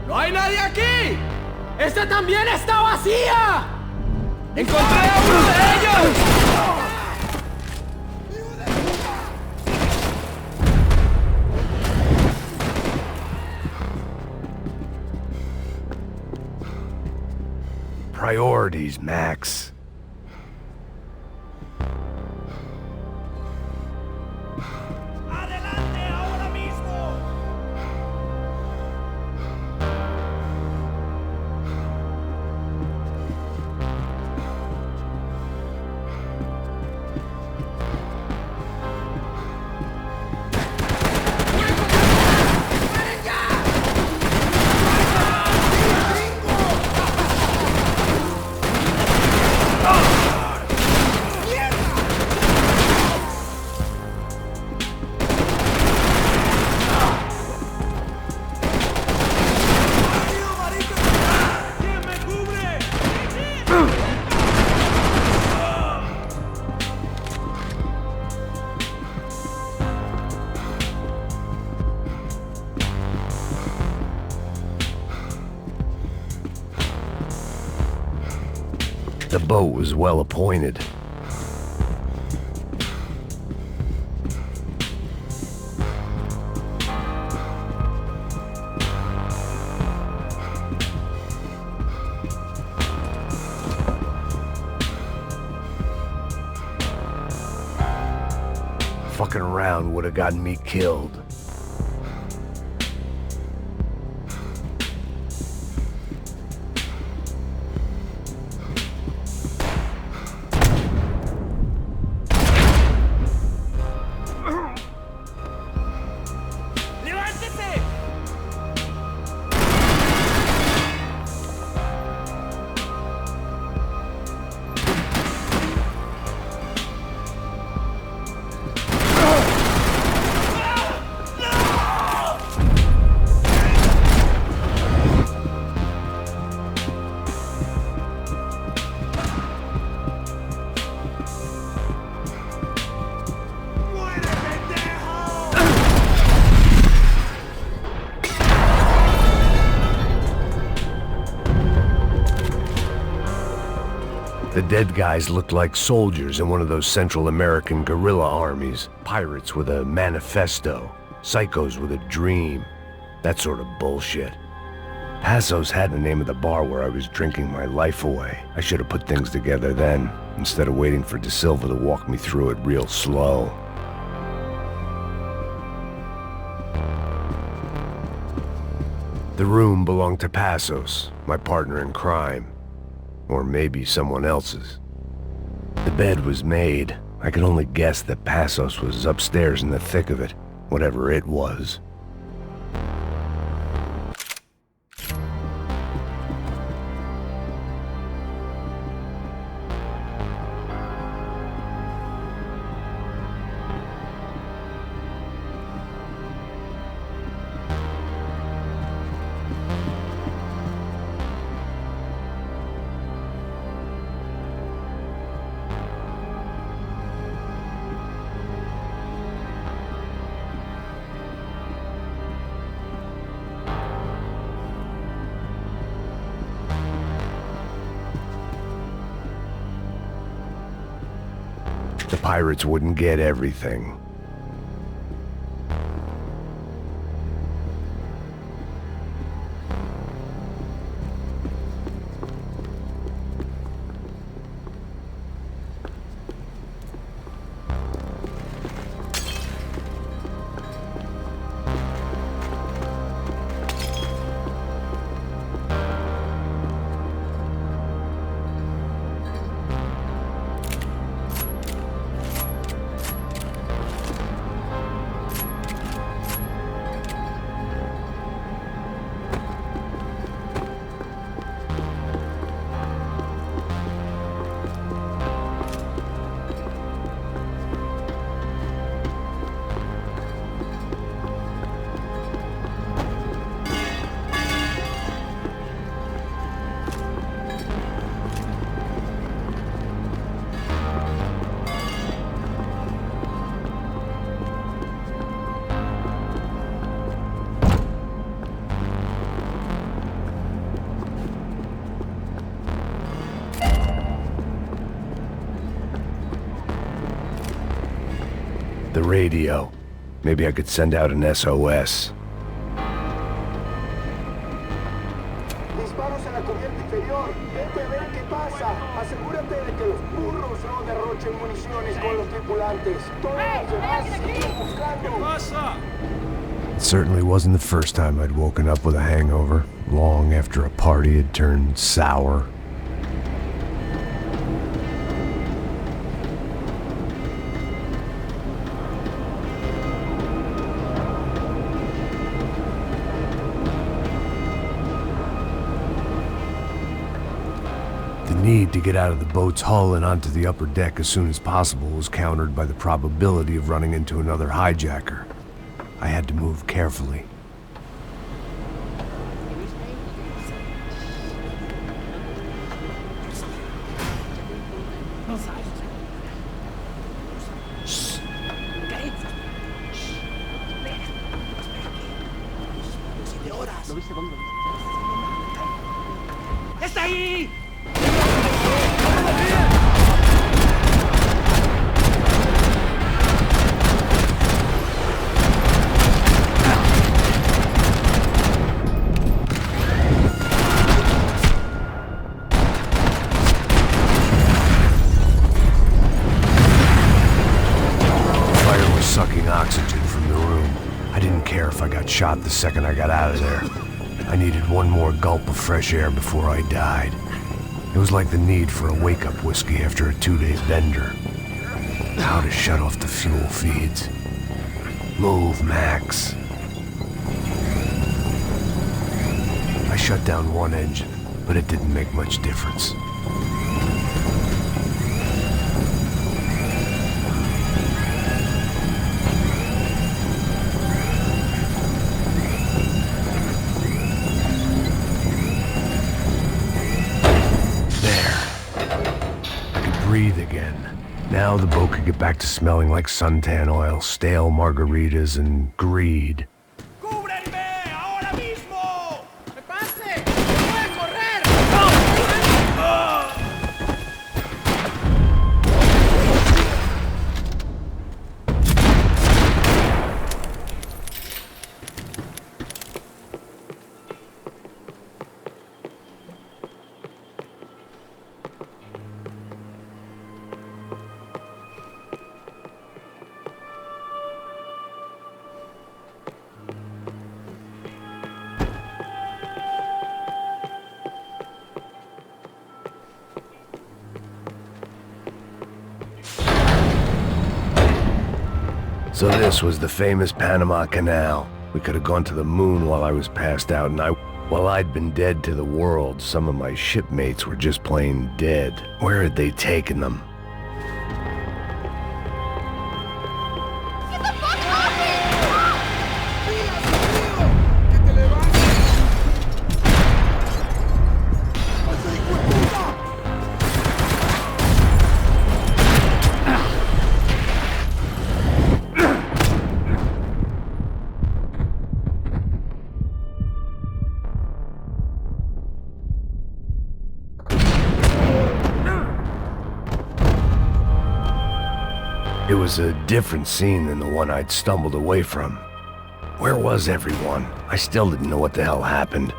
¡No hay nadie aquí! ¡Esta también está vacía! ¡Encontré a uno de ellos! Priorities, Max. The boat was well appointed. Fucking around would have gotten me killed. The dead guys looked like soldiers in one of those Central American guerrilla armies. Pirates with a manifesto. Psychos with a dream. That sort of bullshit. Passos had the name of the bar where I was drinking my life away. I should have put things together then, instead of waiting for De Silva to walk me through it real slow. The room belonged to Passos, my partner in crime. Or maybe someone else's. The bed was made. I could only guess that Passos was upstairs in the thick of it, whatever it was. The pirates wouldn't get everything. radio. Maybe I could send out an SOS. Disparos en la cubierta inferior. Vete a ver qué pasa. Asegúrate de que los burros no derrochen municiones con los tripulantes. Todos los demás siguen buscando. It certainly wasn't the first time I'd woken up with a hangover, long after a party had turned sour. The need to get out of the boat's hull and onto the upper deck as soon as possible was countered by the probability of running into another hijacker. I had to move carefully. ¡Está ahí! Sucking oxygen from the room. I didn't care if I got shot the second I got out of there. I needed one more gulp of fresh air before I died. It was like the need for a wake-up whiskey after a 2-day bender. How to shut off the fuel feeds. Move, Max. I shut down one engine, but it didn't make much difference. Breathe again. Now the boat could get back to smelling like suntan oil, stale margaritas, and greed. ¡Cúbrenme! ¡Ahora mismo! ¡Me pase! ¡Puede correr! So this was the famous Panama Canal. We could have gone to the moon while I was passed out, and while I'd been dead to the world, some of my shipmates were just plain dead. Where had they taken them? It was a different scene than the one I'd stumbled away from. Where was everyone? I still didn't know what the hell happened.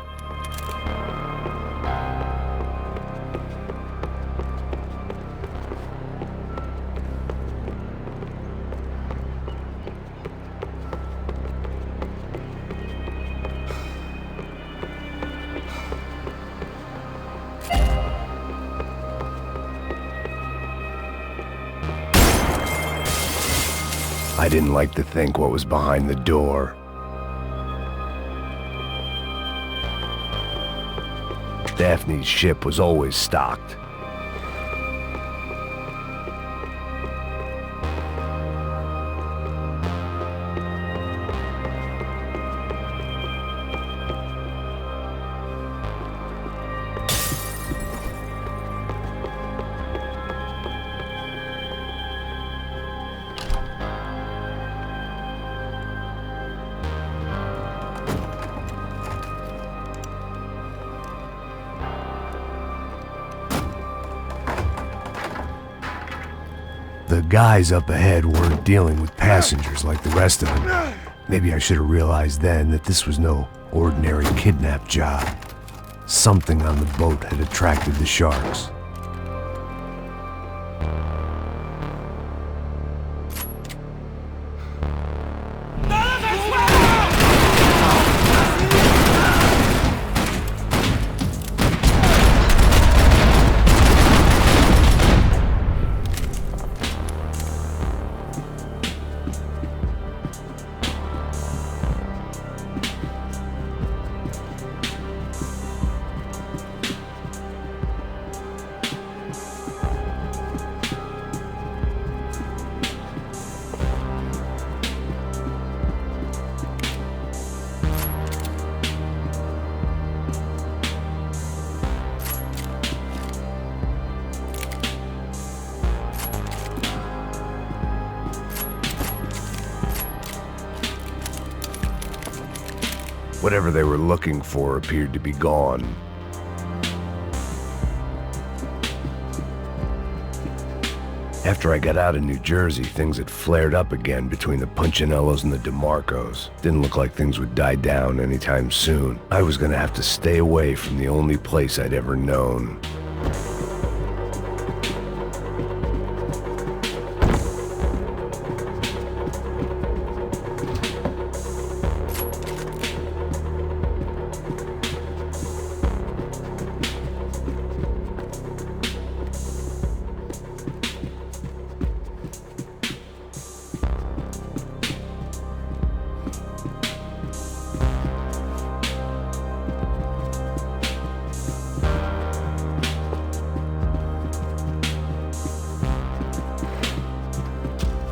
I didn't like to think what was behind the door. Daphne's ship was always stocked. The guys up ahead weren't dealing with passengers like the rest of them. Maybe I should have realized then that this was no ordinary kidnap job. Something on the boat had attracted the sharks. Whatever they were looking for appeared to be gone. After I got out of New Jersey, things had flared up again between the Punchinellos and the DeMarcos. Didn't look like things would die down anytime soon. I was gonna have to stay away from the only place I'd ever known.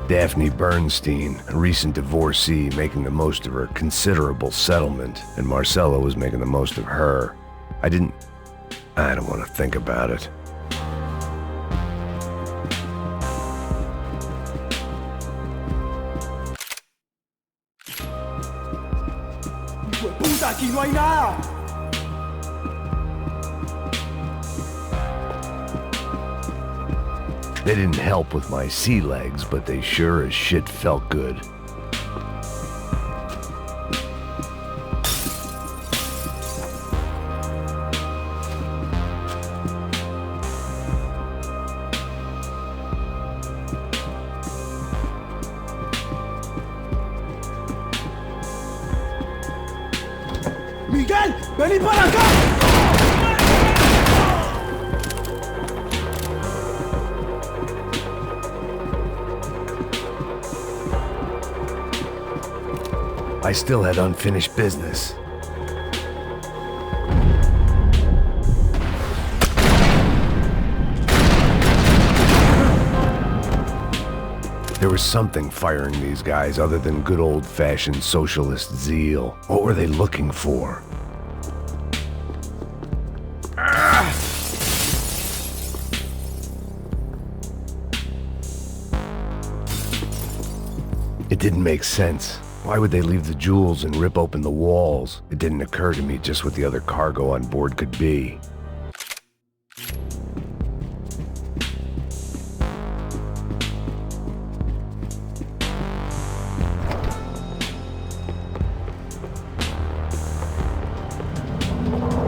Daphne Bernstein, a recent divorcee, making the most of her considerable settlement, and Marcella was making the most of her. I don't want to think about it. ¡Puta, aquí no hay nada! They didn't help with my sea legs, but they sure as shit felt good. ¡Miguel! ¡Vení para acá! I still had unfinished business. There was something firing these guys other than good old-fashioned socialist zeal. What were they looking for? It didn't make sense. Why would they leave the jewels and rip open the walls? It didn't occur to me just what the other cargo on board could be.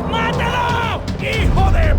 ¡Mátalo! ¡Hijo de...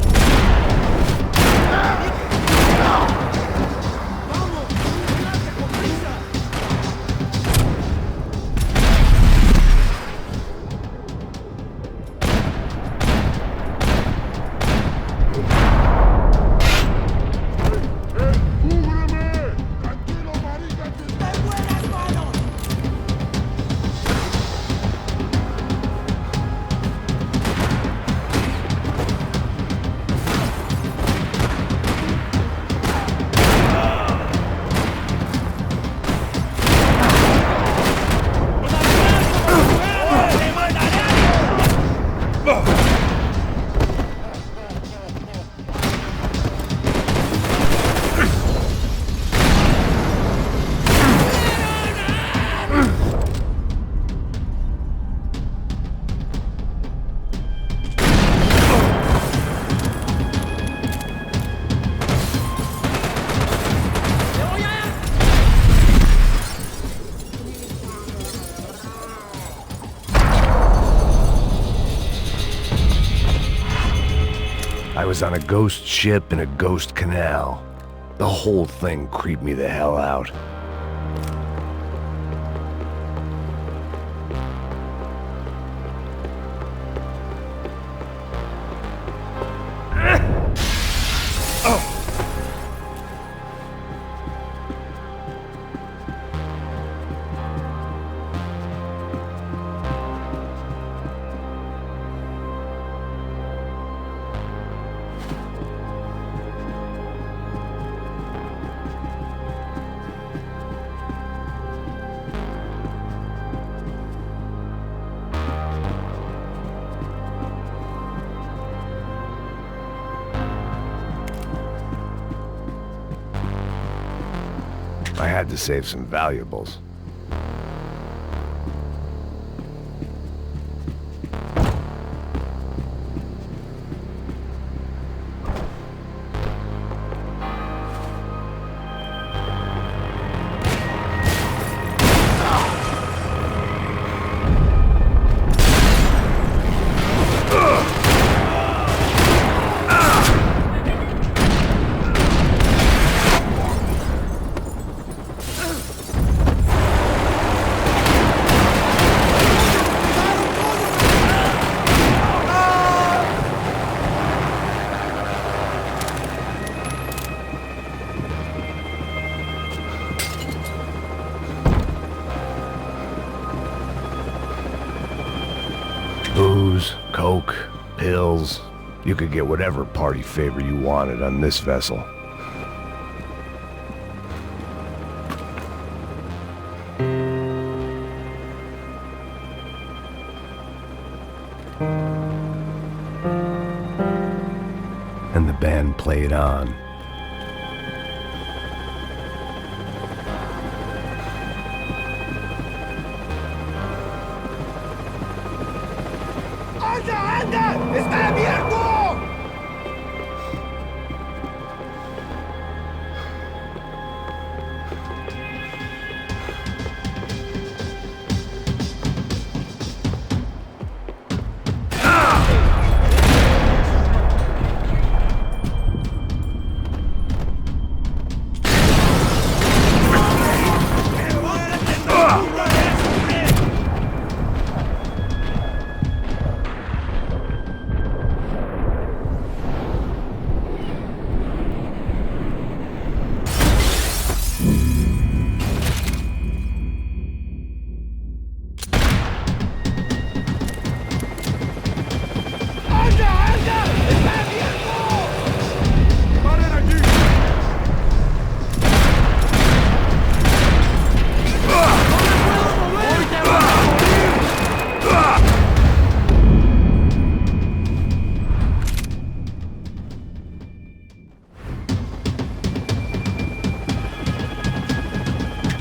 I was on a ghost ship in a ghost canal. The whole thing creeped me the hell out. I had to save some valuables. Booze, coke, pills. You could get whatever party favor you wanted on this vessel. And the band played on. ¡Anda! ¡Está abierto!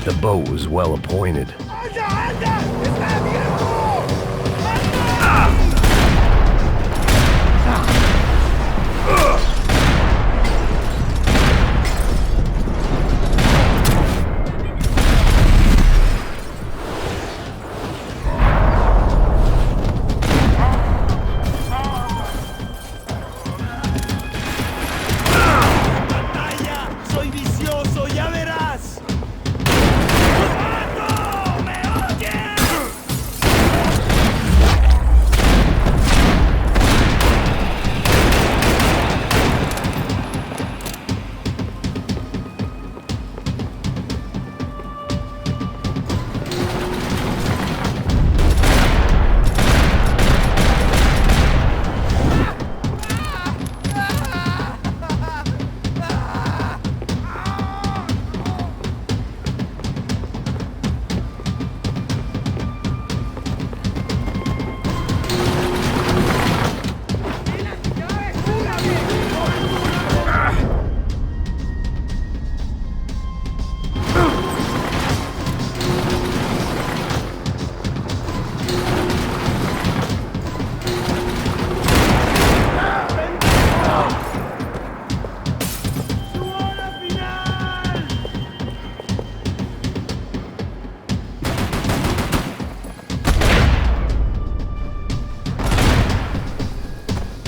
The boat was well appointed. ¡Soy vicioso, ya verás!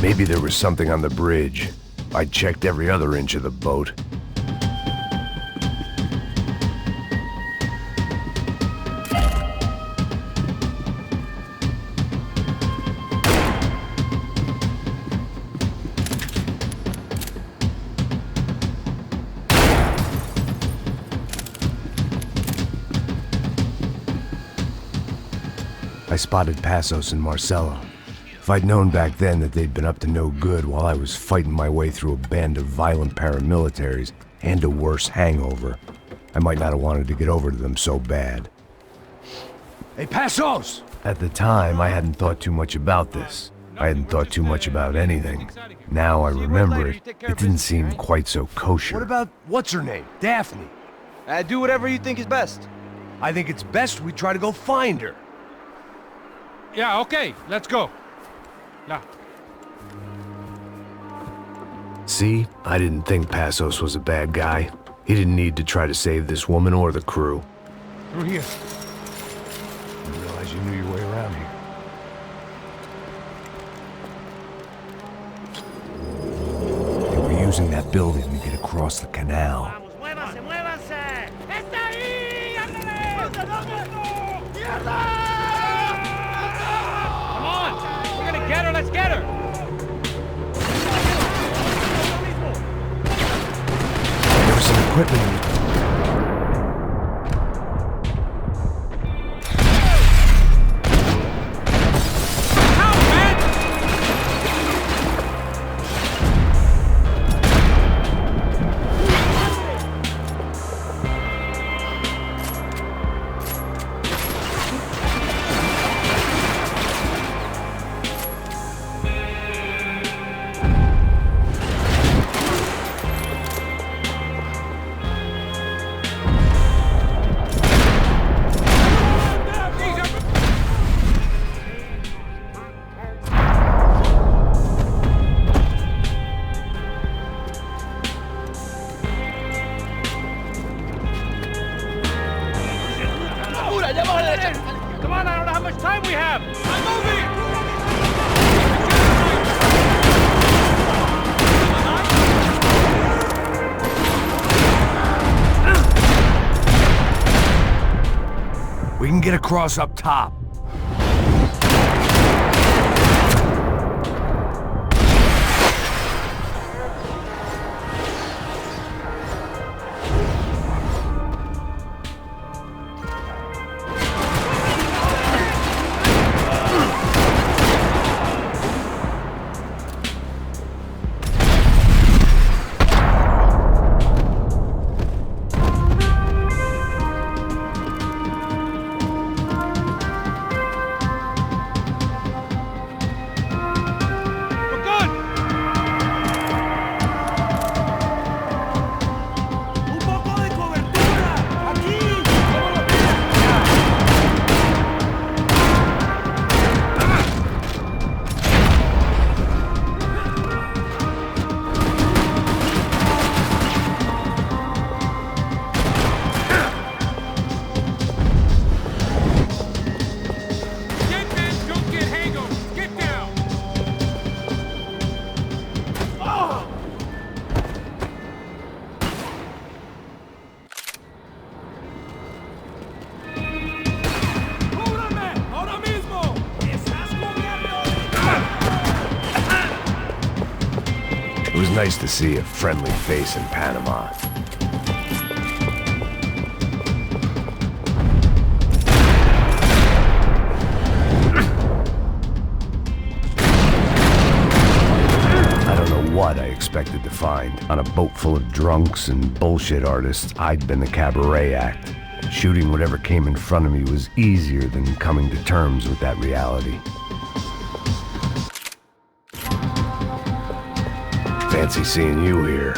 Maybe there was something on the bridge. I checked every other inch of the boat. I spotted Passos and Marcelo. If I'd known back then that they'd been up to no good while I was fighting my way through a band of violent paramilitaries and a worse hangover, I might not have wanted to get over to them so bad. Hey, Passos! At the time, I hadn't thought too much about this. I hadn't thought too much about anything. Now I remember it, it didn't seem quite so kosher. What about, what's her name? Daphne. Do whatever you think is best. I think it's best we try to go find her. Yeah, okay, let's go. Now. See? I didn't think Passos was a bad guy. He didn't need to try to save this woman or the crew. Through here. I didn't realize you knew your way around here. They were using that building to get across the canal. ¡Muévanse, muévanse! ¡Está ahí! ¡Ándale! ¡Mierda! Come on! We're gonna get her, let's get her! There was some equipment. Come on, I don't know how much time we have! I'm moving! We can get across up top. It was nice to see a friendly face in Panama. I don't know what I expected to find. On a boat full of drunks and bullshit artists, I'd been the cabaret act. Shooting whatever came in front of me was easier than coming to terms with that reality. Fancy seeing you here.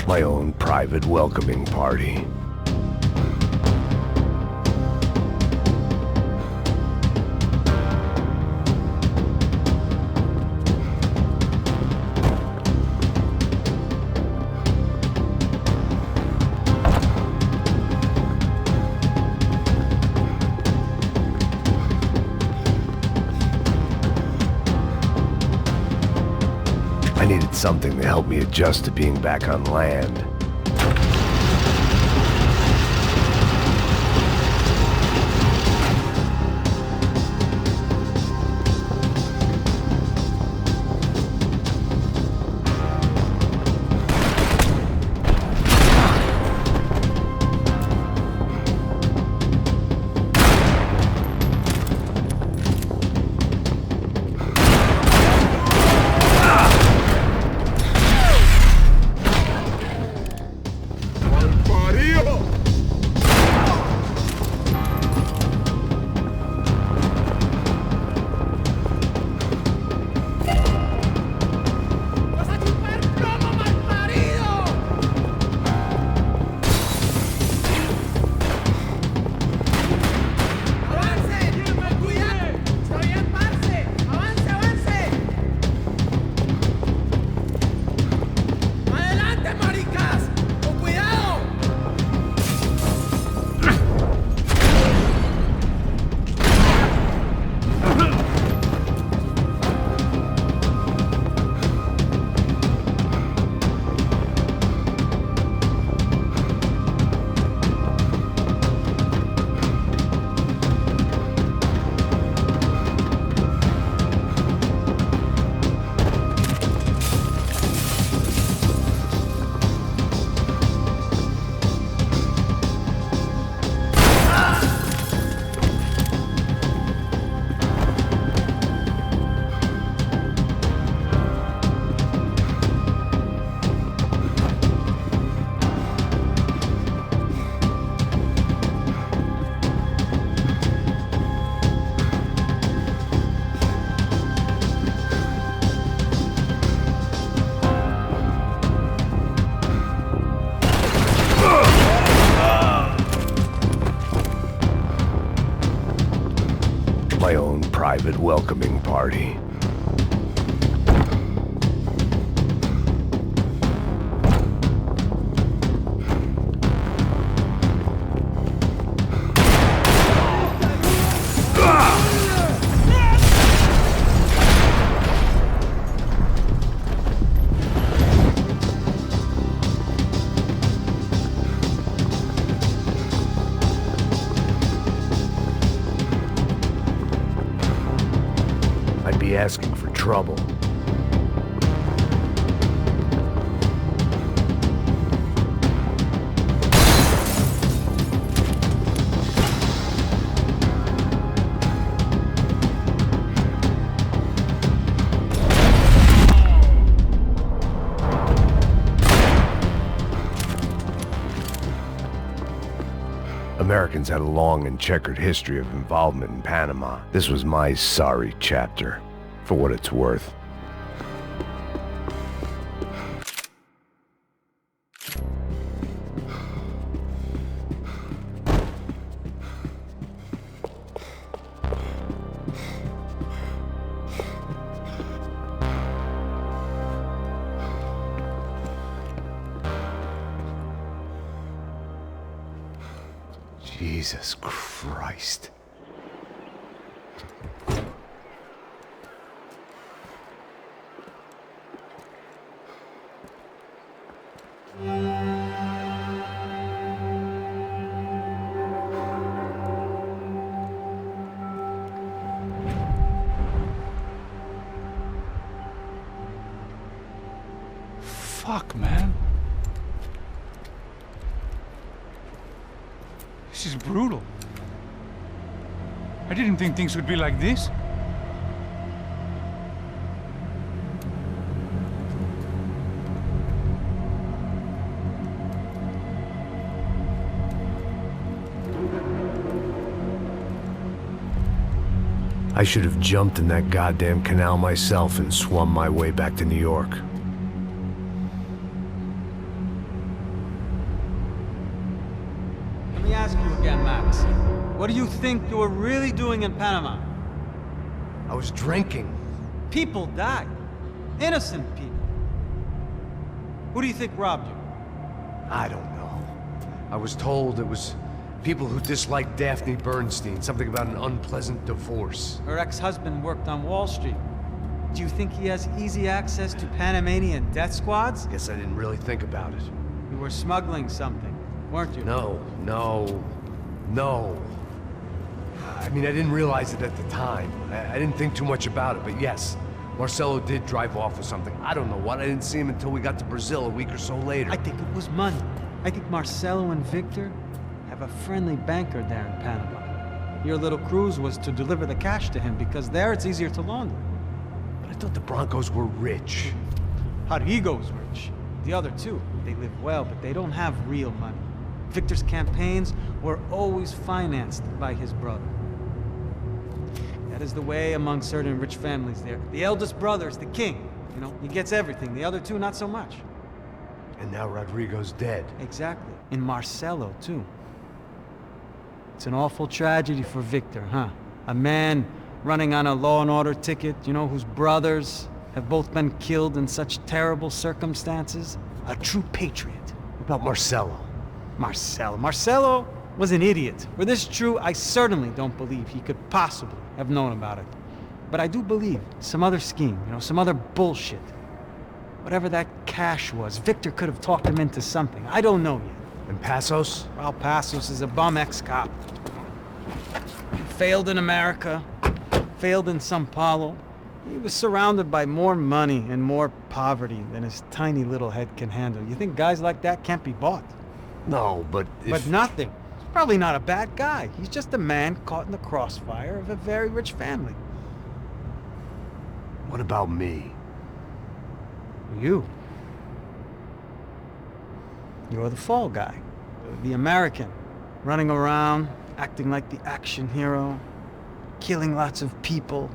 My own private welcoming party. I needed something to help me adjust to being back on land. My own private welcoming party. I'd be asking for trouble. Americans had a long and checkered history of involvement in Panama. This was my sorry chapter, for what it's worth. Jesus Christ. Fuck, man. This is brutal. I didn't think things would be like this. I should have jumped in that goddamn canal myself and swum my way back to New York. Let me ask you again, Max. What do you think you were really doing in Panama? I was drinking. People died. Innocent people. Who do you think robbed you? I don't know. I was told it was people who disliked Daphne Bernstein, something about an unpleasant divorce. Her ex-husband worked on Wall Street. Do you think he has easy access to Panamanian death squads? Guess I didn't really think about it. You were smuggling something, weren't you? No. I mean, I didn't realize it at the time. I didn't think too much about it, but yes, Marcelo did drive off with something. I don't know what. I didn't see him until we got to Brazil a week or so later. I think it was money. I think Marcelo and Victor have a friendly banker there in Panama. Your little cruise was to deliver the cash to him because there it's easier to launder. But I thought the Broncos were rich. Rodrigo's rich. The other two, they live well, but they don't have real money. Victor's campaigns were always financed by his brother. That is the way among certain rich families there. The eldest brother is the king. You know, he gets everything. The other two, not so much. And now Rodrigo's dead. Exactly. And Marcelo, too. It's an awful tragedy for Victor, huh? A man running on a law and order ticket, you know, whose brothers have both been killed in such terrible circumstances. A true patriot. What about Marcelo? Marcelo was an idiot. Were this true, I certainly don't believe he could possibly have known about it. But I do believe some other scheme, you know, some other bullshit. Whatever that cash was, Victor could have talked him into something. I don't know yet. And Passos? Raul Passos is a bum ex-cop. Failed in America, failed in Sao Paulo. He was surrounded by more money and more poverty than his tiny little head can handle. You think guys like that can't be bought? No, but But nothing. He's probably not a bad guy. He's just a man caught in the crossfire of a very rich family. What about me? You. You're the fall guy. The American. Running around, acting like the action hero. Killing lots of people.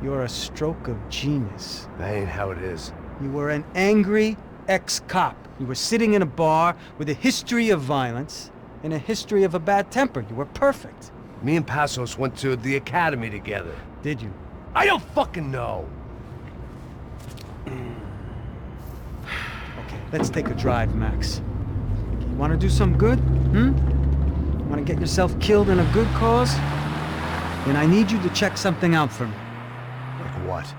You're a stroke of genius. That ain't how it is. You were an angry ex-cop. You were sitting in a bar with a history of violence and a history of a bad temper. You were perfect. Me and Passos went to the academy together. Did you? I don't fucking know. Okay, let's take a drive, Max. You want to do some good? Want to get yourself killed in a good cause? Then I need you to check something out for me. Like what?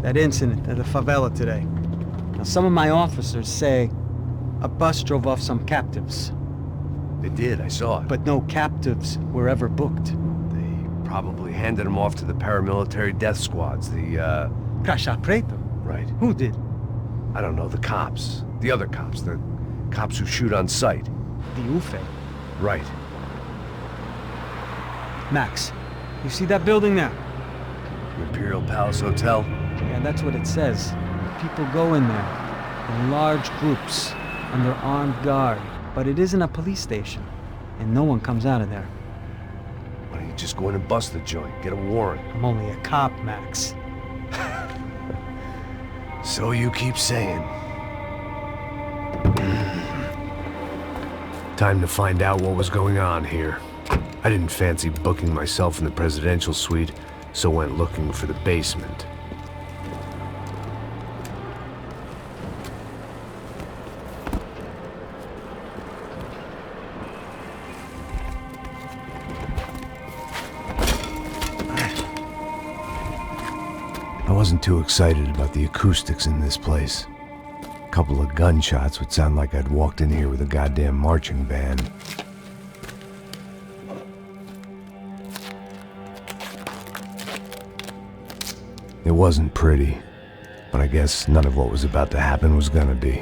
That incident at the favela today. Now, some of my officers say a bus drove off some captives. They did, I saw it. But no captives were ever booked. They probably handed them off to the paramilitary death squads, the, Caixa Preto? Right. Who did? I don't know, the cops. The other cops. The cops who shoot on sight. The UFE. Right. Max, you see that building there? Imperial Palace Hotel? Yeah, that's what it says. People go in there in large groups under armed guard. But it isn't a police station, and no one comes out of there. Why don't you just go in and bust the joint? Get a warrant. I'm only a cop, Max. So you keep saying. Time to find out what was going on here. I didn't fancy booking myself in the presidential suite, so went looking for the basement. I wasn't too excited about the acoustics in this place. A couple of gunshots would sound like I'd walked in here with a goddamn marching band. It wasn't pretty. But I guess none of what was about to happen was gonna be.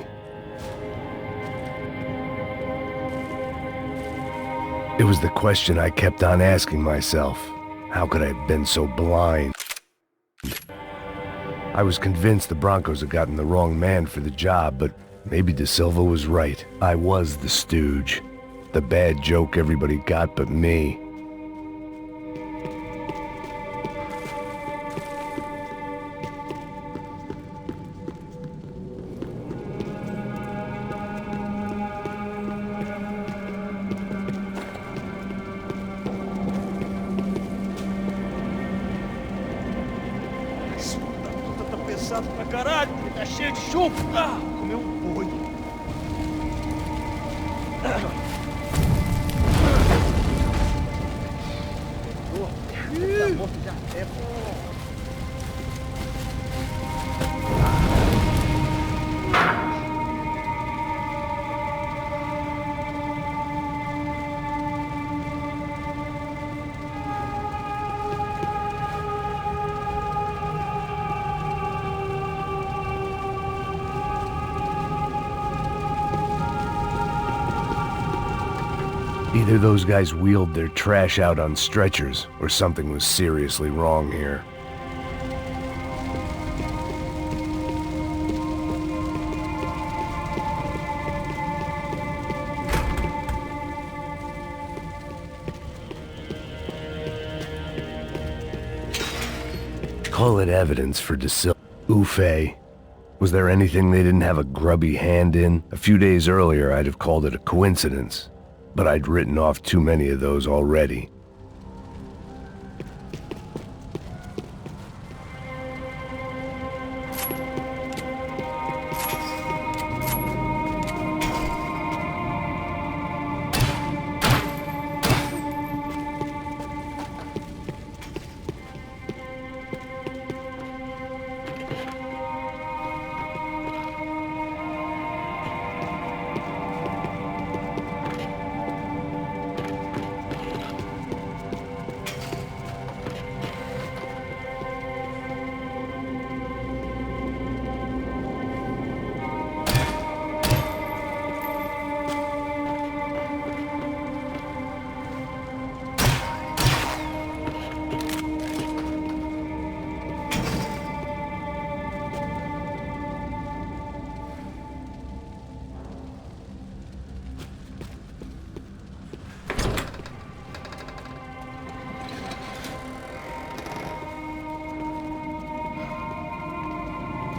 It was the question I kept on asking myself. How could I have been so blind? I was convinced the Broncos had gotten the wrong man for the job, but maybe De Silva was right. I was the stooge. The bad joke everybody got but me. Pesado pra caralho, ele tá cheio de chumbo. Comeu um boi. Tá morto já. É bom. Either those guys wheeled their trash out on stretchers, or something was seriously wrong here. Call it evidence for De Silva. Ufé. Was there anything they didn't have a grubby hand in? A few days earlier, I'd have called it a coincidence. But I'd written off too many of those already.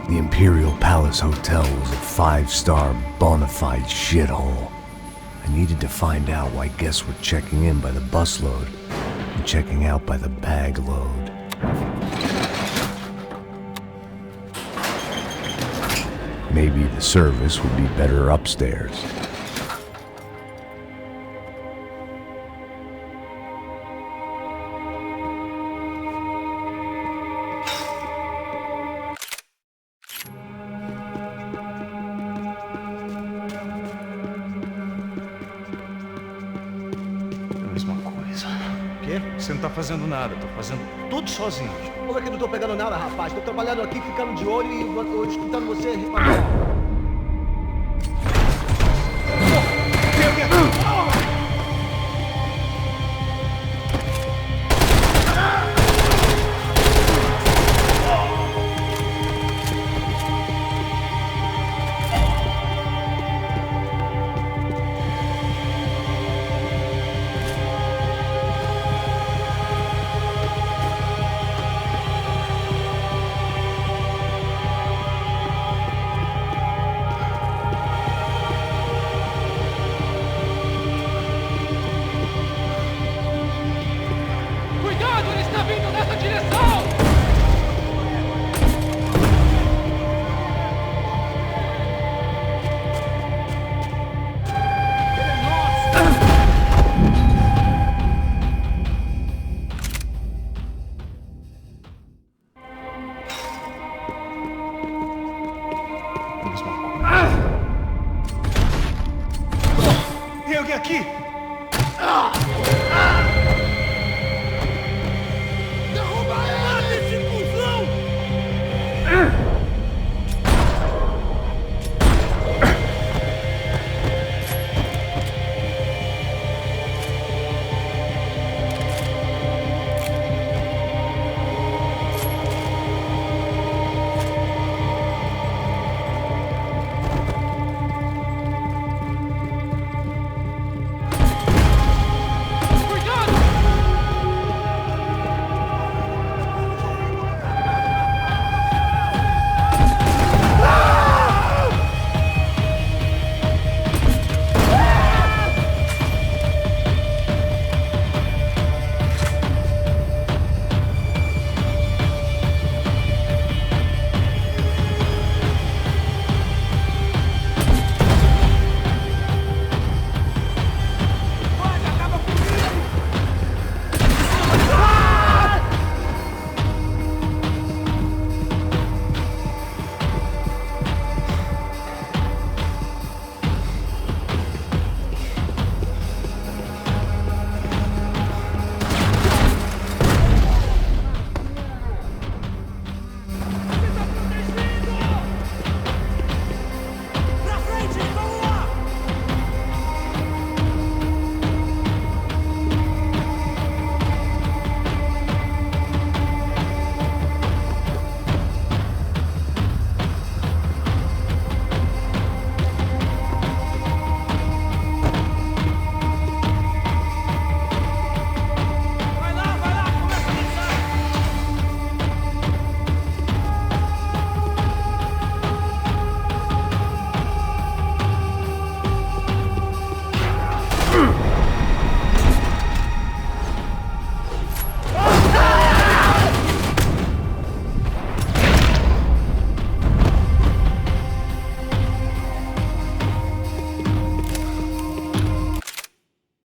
The Imperial Palace Hotel was a 5-star bona fide shithole. I needed to find out why guests were checking in by the busload and checking out by the bag load. Maybe the service would be better upstairs. Você não tá fazendo nada, tô fazendo tudo sozinho. Como é que eu não tô pegando nada, rapaz? Tô trabalhando aqui, ficando de olho e escutando você reclamar.